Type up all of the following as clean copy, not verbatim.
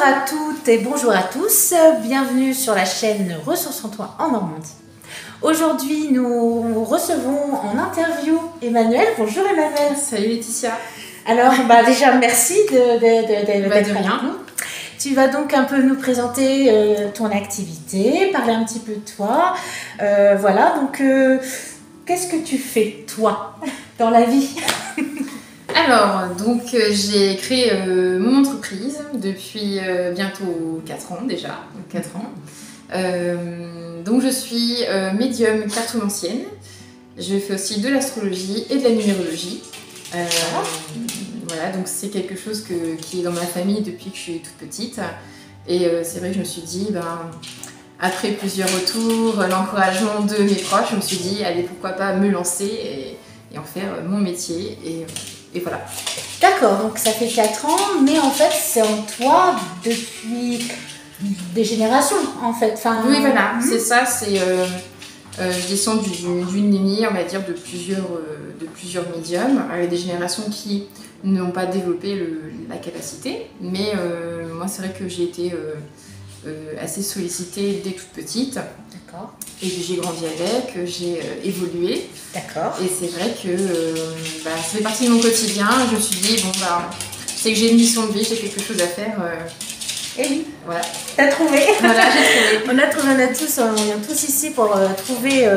Bonjour à toutes et bonjour à tous, bienvenue sur la chaîne Ressources en Toi en Normandie. Aujourd'hui, nous recevons en interview Emmanuelle. Bonjour Emmanuelle. Salut Laetitia. Alors, déjà merci d'être avec nous. Tu vas donc un peu nous présenter ton activité, parler un petit peu de toi. Voilà, donc qu'est-ce que tu fais, toi, dans la vie? Alors, donc j'ai créé mon entreprise depuis bientôt 4 ans déjà. 4 ans. Donc je suis médium cartomancienne. Je fais aussi de l'astrologie et de la numérologie. Voilà, donc c'est quelque chose qui est dans ma famille depuis que je suis toute petite. Et c'est vrai que je me suis dit, après plusieurs retours, l'encouragement de mes proches, je me suis dit, allez, pourquoi pas me lancer et en faire mon métier. Et voilà. D'accord, donc ça fait 4 ans, mais en fait c'est en toi depuis des générations en fait. Enfin, oui, voilà, c'est ça, c'est... je descends d'une lignée, on va dire, de plusieurs médiums, avec des générations qui n'ont pas développé la capacité. Mais moi, c'est vrai que j'ai été assez sollicitée dès toute petite. D'accord. Et que j'ai grandi avec, j'ai évolué. D'accord. Et c'est vrai que ça fait partie de mon quotidien. Je me suis dit, c'est que j'ai une mission de vie, j'ai quelque chose à faire. Et oui, voilà. T'as trouvé. Voilà, j'ai trouvé. On vient tous ici pour trouver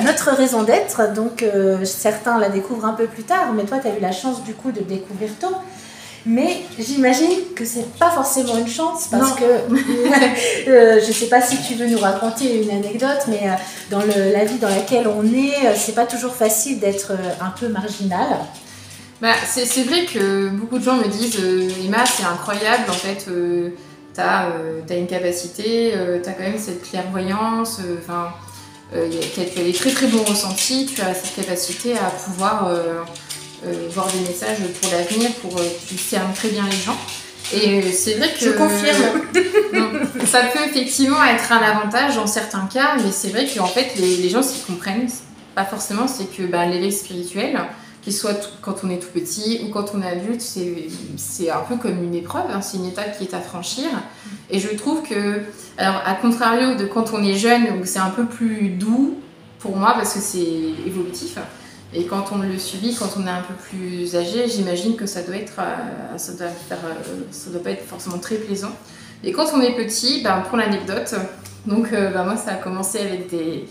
notre raison d'être. Donc certains la découvrent un peu plus tard, mais toi tu as eu la chance du coup de découvrir tôt. Mais j'imagine que c'est pas forcément une chance parce que je sais pas si tu veux nous raconter une anecdote, mais dans la vie dans laquelle on est, c'est pas toujours facile d'être un peu marginal. C'est vrai que beaucoup de gens me disent Emma, c'est incroyable, en fait, t'as une capacité, t'as quand même cette clairvoyance, tu as des très très bons ressentis, tu as cette capacité à pouvoir voir des messages pour l'avenir, tu cernes très bien les gens. Et c'est vrai que... Je confirme. Ça peut effectivement être un avantage dans certains cas, mais c'est vrai qu'en fait, les gens, ce qu'ils comprennent, pas forcément, c'est que l'éveil spirituel, qu'il soit quand on est tout petit ou quand on est adulte, c'est un peu comme une épreuve, hein, c'est une étape qui est à franchir. Et je trouve que, alors à contrario de quand on est jeune, où c'est un peu plus doux pour moi parce que c'est évolutif, et quand on le subit, quand on est un peu plus âgé, j'imagine que ça doit pas être forcément très plaisant. Et quand on est petit, pour l'anecdote, donc moi ça a commencé avec des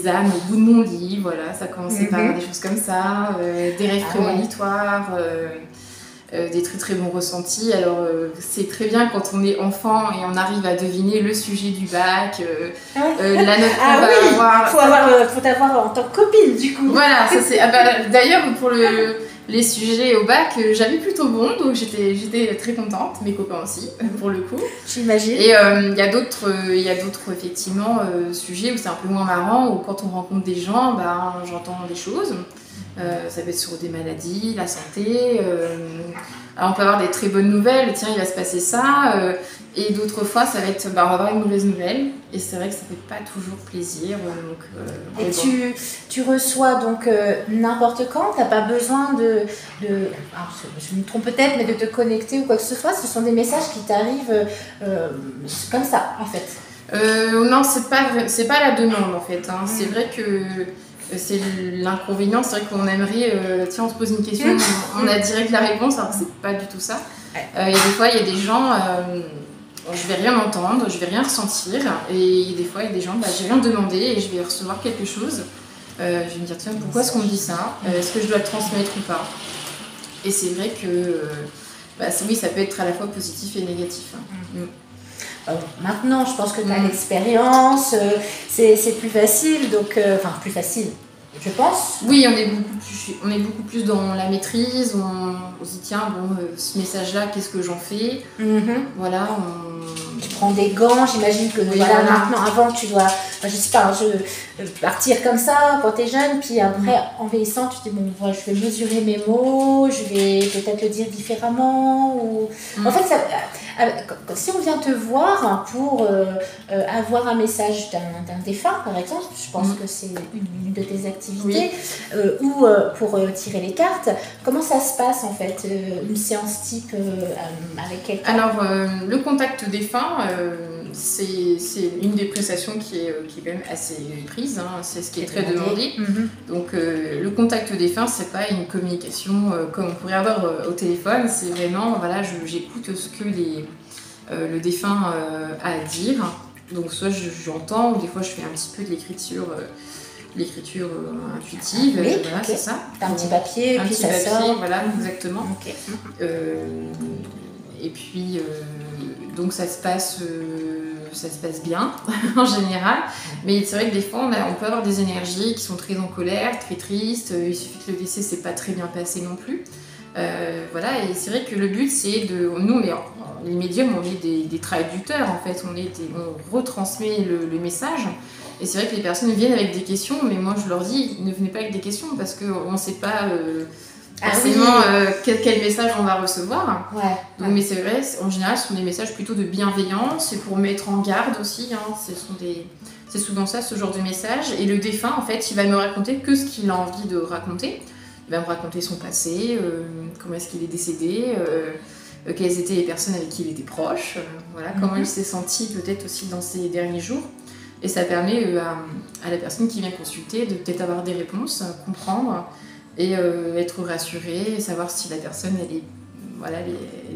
âmes au bout de mon lit, voilà, ça a commencé par des choses comme ça, des rêves prémonitoires, des très très bons ressentis. Alors c'est très bien quand on est enfant et on arrive à deviner le sujet du bac, la note qu'on va avoir. Faut t'avoir en tant que copine du coup. Voilà, ça c'est. D'ailleurs pour les sujets au bac, j'avais plutôt bon, donc j'étais très contente, mes copains aussi, pour le coup. J'imagine. Et il y a d'autres effectivement sujets où c'est un peu moins marrant, où quand on rencontre des gens, j'entends des choses. Ça peut être sur des maladies, la santé. Alors on peut avoir des très bonnes nouvelles, tiens, il va se passer ça. Et d'autres fois, ça va être, on va avoir une mauvaise nouvelle. Et c'est vrai que ça fait pas toujours plaisir. Tu reçois donc n'importe quand, t'as pas besoin je me trompe peut-être, mais de te connecter ou quoi que ce soit. Ce sont des messages qui t'arrivent comme ça, en fait. Non, c'est pas la demande en fait. Hein. C'est vrai que c'est l'inconvénient, c'est vrai qu'on aimerait, on se pose une question, on a direct la réponse, alors que c'est pas du tout ça. Et des fois, il y a des gens, je vais rien entendre, je vais rien ressentir, et des fois, il y a des gens, je vais rien demander et je vais recevoir quelque chose. Je vais me dire, tiens, pourquoi est-ce qu'on me dit ça? Est-ce que je dois le transmettre ou pas? Et c'est vrai que, oui, ça peut être à la fois positif et négatif. Maintenant, je pense que tu as l'expérience, c'est plus facile, donc plus facile, je pense. Oui, on est beaucoup plus dans la maîtrise, on se dit tiens, ce message-là, qu'est-ce que j'en fais? Voilà, tu prends des gants, j'imagine que maintenant, avant, tu dois, je sais pas, partir comme ça quand tu es jeune, puis après, en vieillissant, tu te dis, je vais mesurer mes mots, je vais peut-être le dire différemment. En fait, si on vient te voir pour avoir un message d'un défunt, par exemple, je pense que c'est une de tes activités. activités ou pour tirer les cartes. Comment ça se passe en fait, une séance type avec quelqu'un? Alors, le contact défunt, c'est une des prestations qui est quand même assez prise, hein, c'est ce qui est très demandé. Donc, le contact défunt, c'est pas une communication comme on pourrait avoir au téléphone, c'est vraiment, voilà, j'écoute ce que le défunt a à dire. Donc, soit j'entends, ou des fois je fais un petit peu de l'écriture intuitive, Oui, voilà, okay. C'est ça. T'as un petit papier, un puis petit ça papier, sort. Voilà, exactement. Okay. Et puis, donc ça se passe bien en général. Mais c'est vrai que des fois, on peut avoir des énergies qui sont très en colère, très tristes. Il suffit que le décès s'est pas très bien passé non plus. Voilà, et c'est vrai que le but, c'est de... Nous, les médiums, on est des traducteurs, en fait. On retransmet le message. Et c'est vrai que les personnes viennent avec des questions, mais moi, je leur dis, ne venez pas avec des questions, parce qu'on ne sait pas forcément quel message on va recevoir. Ouais. Donc, mais c'est vrai, en général, ce sont des messages plutôt de bienveillance, c'est pour mettre en garde aussi. Hein. C'est souvent ça, ce genre de message. Et le défunt, en fait, il va me raconter que ce qu'il a envie de raconter. Il va me raconter son passé, comment est-ce qu'il est décédé, quelles étaient les personnes avec qui il était proche, voilà, comment il s'est senti peut-être aussi dans ces derniers jours. Et ça permet à la personne qui vient consulter de peut-être avoir des réponses, comprendre et être rassurée, et savoir si la personne elle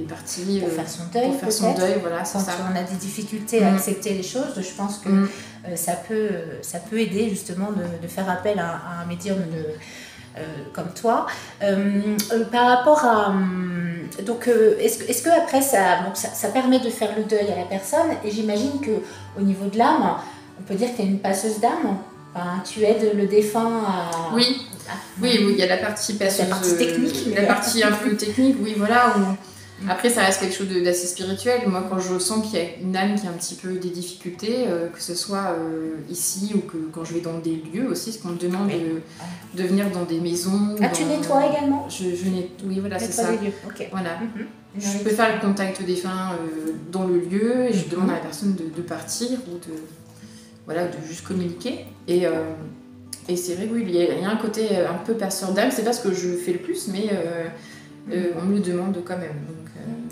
est partie pour faire son deuil. Pour faire son deuil, voilà, c'est quand ça. On a des difficultés à accepter les choses, je pense que ça peut aider justement de faire appel à un médium comme toi. Par rapport à... Donc, est-ce que après ça permet de faire le deuil à la personne, et j'imagine qu'au niveau de l'âme, on peut dire que tu es une passeuse d'âme. Enfin, tu aides le défunt à... Oui, il y a la partie passeuse... La partie technique. La partie un peu technique, oui, voilà. Après, ça reste quelque chose d'assez spirituel. Moi, quand je sens qu'il y a une âme qui a un petit peu des difficultés, que ce soit ici ou que quand je vais dans des lieux aussi, parce qu'on me demande de venir dans des maisons... tu nettoies également? Oui, voilà, c'est ça. Les lieux. Okay. Voilà. Je peux faire le contact défunt dans le lieu, et je demande à la personne de partir ou de juste communiquer. Et c'est vrai, oui, il y a un côté un peu passeur d'âme. C'est pas ce que je fais le plus, mais on me le demande quand même.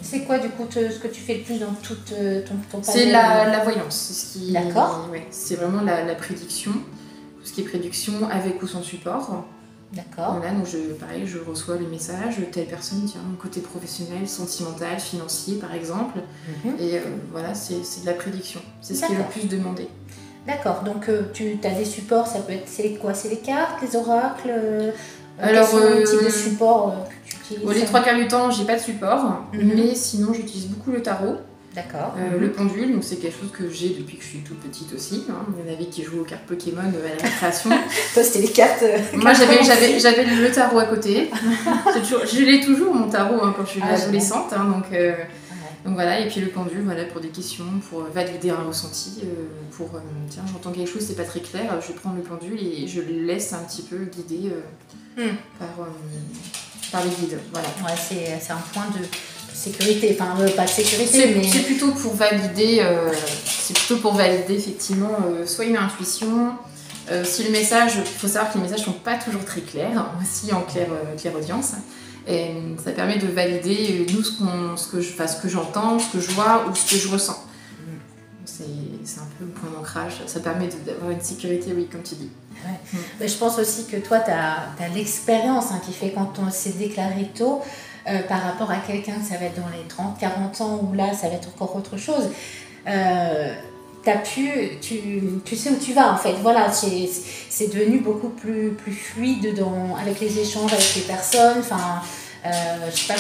C'est quoi du coup ce que tu fais le plus dans tout ton panel? C'est la voyance. D'accord. Ouais, c'est vraiment la prédiction, tout ce qui est prédiction avec ou sans support. D'accord. Voilà, donc pareil, je reçois le message, telle personne, tiens, côté professionnel, sentimental, financier par exemple. Et voilà, c'est de la prédiction. C'est ce qui est le plus demandé. D'accord, donc tu as des supports, ça peut être, c'est quoi? C'est les cartes, les oracles? Alors, quel type de support que tu utilises? Les 3 quarts du temps, j'ai pas de support, mais sinon j'utilise beaucoup le tarot. D'accord. Le pendule, donc c'est quelque chose que j'ai depuis que je suis toute petite aussi. Hein. Il y en avait qui jouent aux cartes Pokémon à la récréation. Toi, c'était les cartes. Moi, j'avais le tarot à côté. Je l'ai toujours, mon tarot, hein, quand je suis adolescente. Hein, donc voilà, et puis le pendule, voilà, pour des questions, pour valider un ressenti, tiens, j'entends quelque chose, c'est pas très clair, je prends le pendule et je le laisse un petit peu guider par les guides. Voilà. Ouais, c'est un point de sécurité, enfin pas de sécurité, mais... C'est plutôt pour valider, effectivement, soit une intuition, si le message, il faut savoir que les messages sont pas toujours très clairs, aussi en clairaudience. Et ça permet de valider ce que j'entends, ce que je vois ou ce que je ressens. C'est un peu le point d'ancrage. Ça permet d'avoir une sécurité, oui, comme tu dis. Ouais. Mais je pense aussi que toi, tu as l'expérience qui fait quand on s'est déclaré tôt par rapport à quelqu'un que ça va être dans les 30, 40 ans, où là, ça va être encore autre chose. Tu sais où tu vas en fait, voilà, c'est devenu beaucoup plus fluide avec les échanges avec les personnes, enfin, je sais pas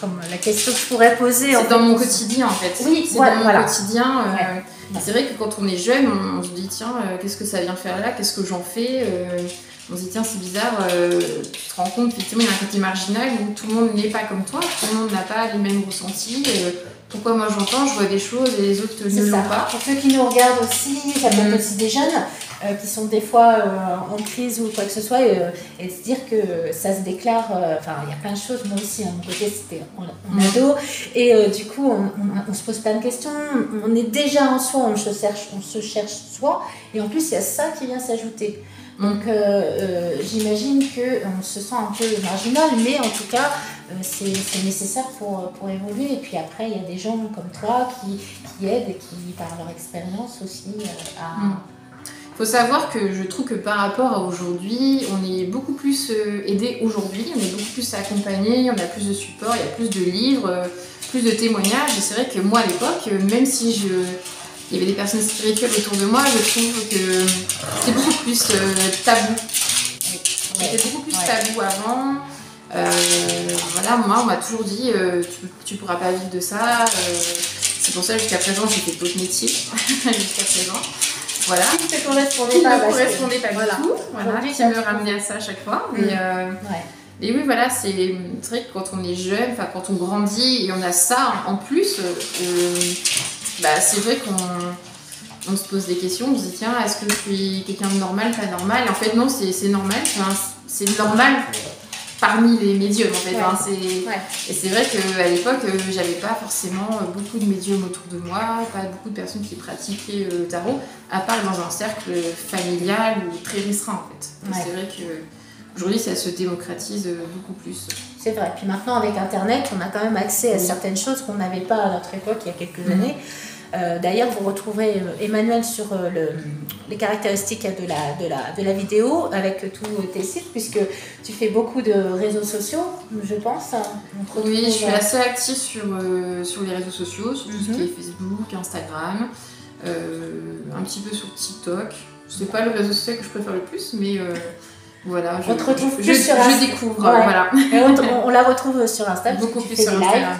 comme la question que je pourrais poser. C'est dans mon quotidien en fait. Oui, c'est dans mon quotidien. C'est vrai que quand on est jeune, on se dit tiens, qu'est-ce que ça vient faire là, qu'est-ce que j'en fais, on se dit tiens, c'est bizarre, tu te rends compte effectivement il y a un côté marginal où tout le monde n'est pas comme toi, tout le monde n'a pas les mêmes ressentis. Pourquoi moi j'entends, je vois des choses et les autres ne l'ont pas. Pour ceux qui nous regardent aussi, ça peut être aussi des jeunes qui sont des fois en crise ou quoi que ce soit, et se dire que ça se déclare, enfin il y a plein de choses, moi aussi, à mon côté c'était en ado, et du coup on se pose plein de questions, on est déjà en soi, on se cherche soi, et en plus il y a ça qui vient s'ajouter. Donc j'imagine qu'on se sent un peu marginal, mais en tout cas c'est nécessaire pour évoluer. Et puis après il y a des gens comme toi qui aident et qui par leur expérience aussi à... Il faut savoir que je trouve que par rapport à aujourd'hui, on est beaucoup plus aidé aujourd'hui, on est beaucoup plus accompagné, on a plus de support, il y a plus de livres, plus de témoignages. Et c'est vrai que moi à l'époque, même si il y avait des personnes spirituelles autour de moi, je trouve que c'était beaucoup plus tabou. C'était beaucoup plus tabou avant. Voilà, moi on m'a toujours dit tu pourras pas vivre de ça. C'est pour ça jusqu'à présent j'ai fait d'autres métiers jusqu'à présent. Voilà. Qui ne correspondait pas, du tout. Voilà, qui me ramenait à ça à chaque fois. Et oui, voilà, c'est vrai que quand on est jeune, quand on grandit et on a ça en plus, c'est vrai qu'on se pose des questions, on se dit tiens, est-ce que je suis quelqu'un de normal, pas normal? Et en fait non, c'est normal, c'est normal parmi les médiums en fait. Et c'est vrai qu'à l'époque, j'avais pas forcément beaucoup de médiums autour de moi, pas beaucoup de personnes qui pratiquaient le tarot, à part dans un cercle familial ou très restreint en fait. C'est vrai qu'aujourd'hui ça se démocratise beaucoup plus. C'est vrai, puis maintenant avec internet, on a quand même accès à certaines choses qu'on n'avait pas à notre époque il y a quelques années. D'ailleurs, vous retrouverez Emmanuel sur les caractéristiques de la vidéo avec tous tes sites, puisque tu fais beaucoup de réseaux sociaux, je pense. Oui, je suis assez active sur les réseaux sociaux, sur tout ce qui est Facebook, Instagram, un petit peu sur TikTok. C'est pas le réseau social que je préfère le plus, mais voilà, on te retrouve plus sur Instagram. Je découvre, voilà. Et on la retrouve sur Instagram. Beaucoup plus sur Instagram.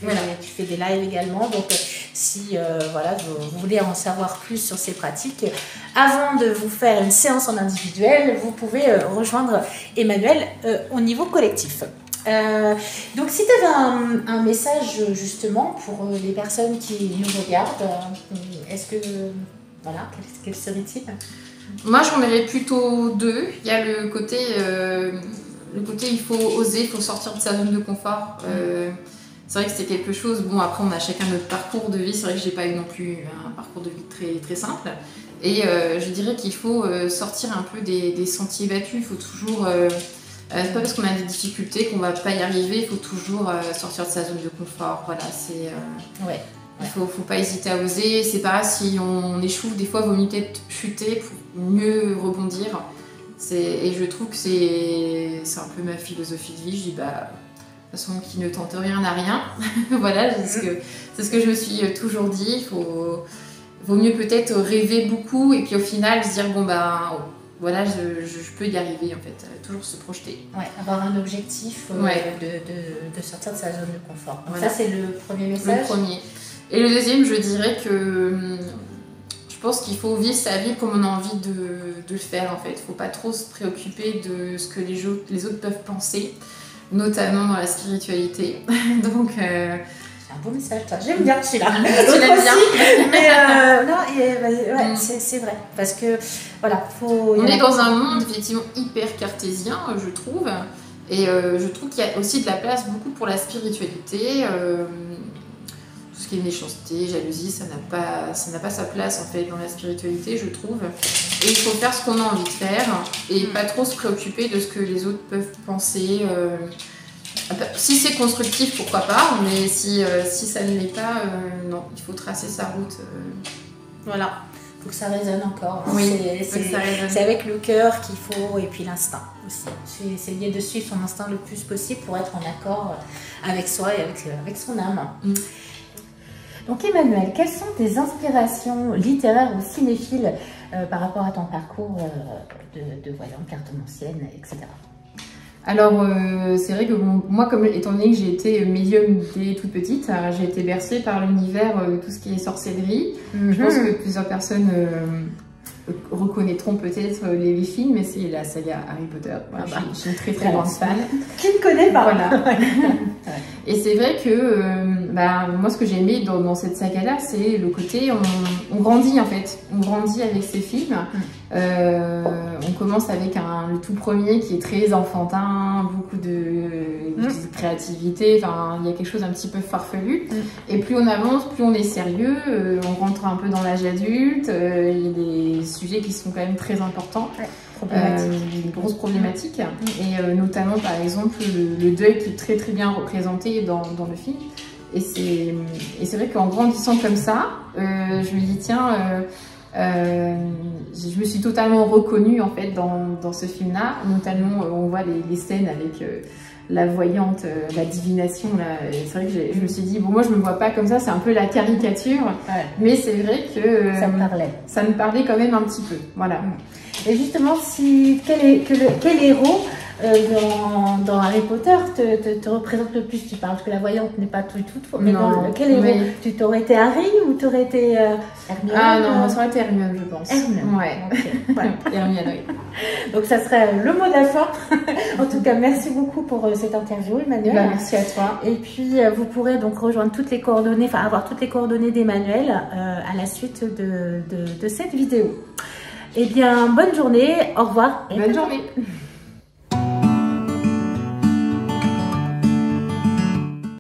Voilà. Tu fais des lives également, donc si voilà, vous voulez en savoir plus sur ces pratiques, avant de vous faire une séance en individuel, vous pouvez rejoindre Emmanuel au niveau collectif. Donc si tu avais un message justement pour les personnes qui nous regardent, est-ce que, voilà, quel serait-il? Moi j'en aurais plutôt deux. Il y a le côté il faut oser, il faut sortir de sa zone de confort. C'est vrai que c'est quelque chose, bon après on a chacun notre parcours de vie, c'est vrai que j'ai pas eu non plus un parcours de vie très, très simple. Et je dirais qu'il faut sortir un peu des sentiers battus, il faut toujours... c'est pas parce qu'on a des difficultés qu'on va pas y arriver, il faut toujours sortir de sa zone de confort. Voilà, c'est... Il faut pas hésiter à oser. C'est pareil, si on échoue, des fois, il vaut mieux peut-être chuter pour mieux rebondir. Et je trouve que c'est un peu ma philosophie de vie. Je dis, de toute façon, qui ne tente rien n'a rien. Voilà, c'est ce que je me suis toujours dit. Vaut mieux peut-être rêver beaucoup et puis au final se dire, voilà, je peux y arriver en fait. Toujours se projeter. Ouais, avoir un objectif de sortir de sa zone de confort. Donc voilà. Ça, c'est le premier message. Le premier. Et le deuxième, je dirais que je pense qu'il faut vivre sa vie comme on a envie de le faire en fait. Il ne faut pas trop se préoccuper de ce que les autres peuvent penser, notamment dans la spiritualité. Donc, c'est un beau message, toi. J'aime bien celui-là. Tu l'aimes bien. Mais c'est vrai. Parce que, voilà, on est dans un monde effectivement hyper cartésien, je trouve. Et je trouve qu'il y a aussi de la place beaucoup pour la spiritualité. Tout ce qui est méchanceté, jalousie, ça n'a pas sa place en fait dans la spiritualité, je trouve. Et il faut faire ce qu'on a envie de faire et pas trop se préoccuper de ce que les autres peuvent penser. Si c'est constructif, pourquoi pas, mais si ça ne l'est pas, non, il faut tracer sa route. Voilà, il faut que ça résonne encore. Oui, c'est avec le cœur qu'il faut et puis l'instinct aussi. Essayer de suivre son instinct le plus possible pour être en accord avec soi et avec son âme. Donc Emmanuel, quelles sont tes inspirations littéraires ou cinéphiles par rapport à ton parcours de voyante, cartomancienne, etc. Alors c'est vrai que moi, étant donné que j'ai été médium dès toute petite, j'ai été bercée par l'univers de tout ce qui est sorcellerie. Je pense que plusieurs personnes reconnaîtront peut-être les films, mais c'est la saga Harry Potter. Voilà, je suis une très très grande fan. Qui ne connaît pas? Voilà. Et c'est vrai que moi ce que j'ai aimé dans cette saga-là, c'est le côté on grandit en fait. On grandit avec ces films. On commence avec le tout premier qui est très enfantin, beaucoup de créativité, enfin il y a quelque chose un petit peu farfelu. Et plus on avance, plus on est sérieux, on rentre un peu dans l'âge adulte, il y a des sujets qui sont quand même très importants. des grosses problématiques. Et notamment, par exemple, le deuil qui est très très bien représenté dans le film. Et c'est vrai qu'en grandissant comme ça, je me dis, tiens, je me suis totalement reconnue en fait dans ce film-là. Notamment, on voit les scènes avec la voyante, la divination. C'est vrai que je me suis dit, bon, moi je me vois pas comme ça, c'est un peu la caricature. Ouais. Mais c'est vrai que ça me parlait. Ça me parlait quand même un petit peu. Voilà. Et justement, quel héros dans Harry Potter te représente le plus? Tu parles que la voyante n'est pas tout, mais non, quel héros? Tu t'aurais été Harry ou tu aurais été Hermione? Ah non, ça aurait été Hermione, je pense. Hermione. Ouais. Okay. Voilà. Hermione, oui. Donc ça serait le mot de la fin. En tout cas, merci beaucoup pour cette interview, Emmanuel. Bah, merci à toi. Et puis vous pourrez donc rejoindre toutes les coordonnées, enfin avoir toutes les coordonnées d'Emmanuel à la suite de cette vidéo. Eh bien, bonne journée, au revoir. Bonne journée.